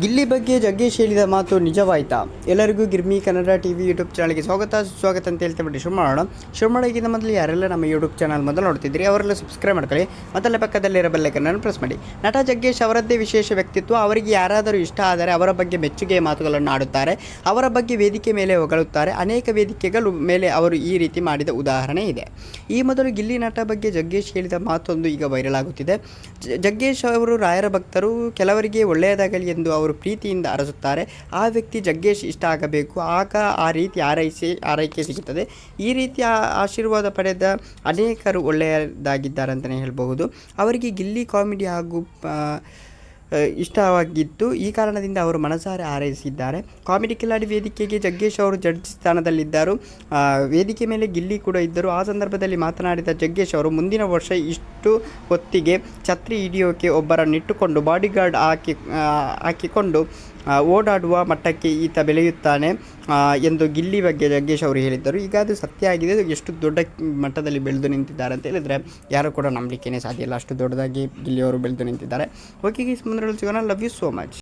ಗಿಲ್ಲಿ ಬಗ್ಗೆ ಜಗ್ಗೇಶ್ ಹೇಳಿದ ಮಾತು ನಿಜವಾಯ್ತಾ? ಎಲ್ಲರಿಗೂ ಗಿರ್ಮಿ ಕನ್ನಡ ಟಿವಿ ಯೂಟ್ಯೂಬ್ ಚಾನಲ್ಗೆ ಸ್ವಾಗತ ಅಂತ ಹೇಳ್ತಾ ಬಿಟ್ಟು ಶುರು ಮಾಡೋಕ್ಕಿಂತ ಮೊದಲು ಯಾರೆಲ್ಲ ನಮ್ಮ ಯೂಟ್ಯೂಬ್ ಚಾನಲ್ ಮೊದಲು ನೋಡ್ತಿದ್ರಿ ಅವರೆಲ್ಲ ಸಬ್ಸ್ಕ್ರೈಬ್ ಮಾಡ್ಕೊಳ್ಳಿ, ಮತ್ತಲ್ಲೇ ಪಕ್ಕದಲ್ಲಿರೋ ಬೆಲ್ ಐಕನ್ ಪ್ರೆಸ್ ಮಾಡಿ. ನಟ ಜಗ್ಗೇಶ್ ಅವರದ್ದೇ ವಿಶೇಷ ವ್ಯಕ್ತಿತ್ವ. ಅವರಿಗೆ ಯಾರಾದರೂ ಇಷ್ಟ ಆದರೆ ಅವರ ಬಗ್ಗೆ ಮೆಚ್ಚುಗೆಯ ಮಾತುಗಳನ್ನು ಆಡುತ್ತಾರೆ, ಅವರ ಬಗ್ಗೆ ವೇದಿಕೆ ಮೇಲೆ ಹೊಗಳುತ್ತಾರೆ. ಅನೇಕ ವೇದಿಕೆಗಳ ಮೇಲೆ ಅವರು ಈ ರೀತಿ ಮಾಡಿದ ಉದಾಹರಣೆ ಇದೆ. ಈ ಮೊದಲು ಗಿಲ್ಲಿ ನಟ ಬಗ್ಗೆ ಜಗ್ಗೇಶ್ ಹೇಳಿದ ಮಾತೊಂದು ಈಗ ವೈರಲ್ ಆಗುತ್ತಿದೆ. ಜಗ್ಗೇಶ್ ಅವರು ರಾಯರ ಭಕ್ತರು, ಕೆಲವರಿಗೆ ಒಳ್ಳೆಯದಾಗಲಿ ಎಂದು ಅವರು ಪ್ರೀತಿಯಿಂದ ಅರಸುತ್ತಾರೆ. ಆ ವ್ಯಕ್ತಿ ಜಗ್ಗೇಶ್ ಇಷ್ಟ ಆಗಬೇಕು, ಆಗ ಆ ರೀತಿ ಆರೈಕೆ ಸಿಗುತ್ತದೆ. ಈ ರೀತಿ ಆಶೀರ್ವಾದ ಪಡೆದ ಅನೇಕರು ಒಳ್ಳೆಯದಾಗಿದ್ದಾರೆ ಅಂತಲೇ ಹೇಳಬಹುದು. ಅವರಿಗೆ ಗಿಲ್ಲಿ ಕಾಮಿಡಿ ಹಾಗೂ ಇಷ್ಟವಾಗಿತ್ತು. ಈ ಕಾರಣದಿಂದ ಅವರು ಮನಸಾರೆ ಹಾರೈಸಿದ್ದಾರೆ. ಕಾಮಿಡಿ ಕಿಲಾಡಿ ವೇದಿಕೆಗೆ ಜಗ್ಗೇಶ್ ಅವರು ಜಡ್ಜ್ ಸ್ಥಾನದಲ್ಲಿದ್ದರು. ವೇದಿಕೆ ಮೇಲೆ ಗಿಲ್ಲಿ ಕೂಡ ಇದ್ದರು. ಆ ಸಂದರ್ಭದಲ್ಲಿ ಮಾತನಾಡಿದ ಜಗ್ಗೇಶ್ ಅವರು, ಮುಂದಿನ ವರ್ಷ ಇಷ್ಟು ಹೊತ್ತಿಗೆ ಛತ್ರಿ ಹಿಡಿಯೋಕೆ ಒಬ್ಬರನ್ನಿಟ್ಟುಕೊಂಡು ಬಾಡಿಗಾರ್ಡ್ ಹಾಕಿಕೊಂಡು ಓಡಾಡುವ ಮಟ್ಟಕ್ಕೆ ಈತ ಬೆಳೆಯುತ್ತಾನೆ ಎಂದು ಗಿಲ್ಲಿ ಬಗ್ಗೆ ಜಗ್ಗೇಶ್ ಅವರು ಹೇಳಿದ್ದರು. ಈಗ ಅದು ಸತ್ಯ ಆಗಿದೆ. ಎಷ್ಟು ದೊಡ್ಡ ಮಟ್ಟದಲ್ಲಿ ಬೆಳೆದು ನಿಂತಿದ್ದಾರೆ ಅಂತ ಹೇಳಿದರೆ ಯಾರು ಕೂಡ ನಂಬಲಿಕ್ಕೇ ಸಾಧ್ಯ ಇಲ್ಲ. ಅಷ್ಟು ದೊಡ್ಡದಾಗಿ ಗಿಲ್ಲಿ ಅವರು ಬೆಳೆದು ನಿಂತಿದ್ದಾರೆ. ಓಕೆ ಗೈಸ್, ಮುಂದೆ ಸಿಗೋಣ. Love you so much.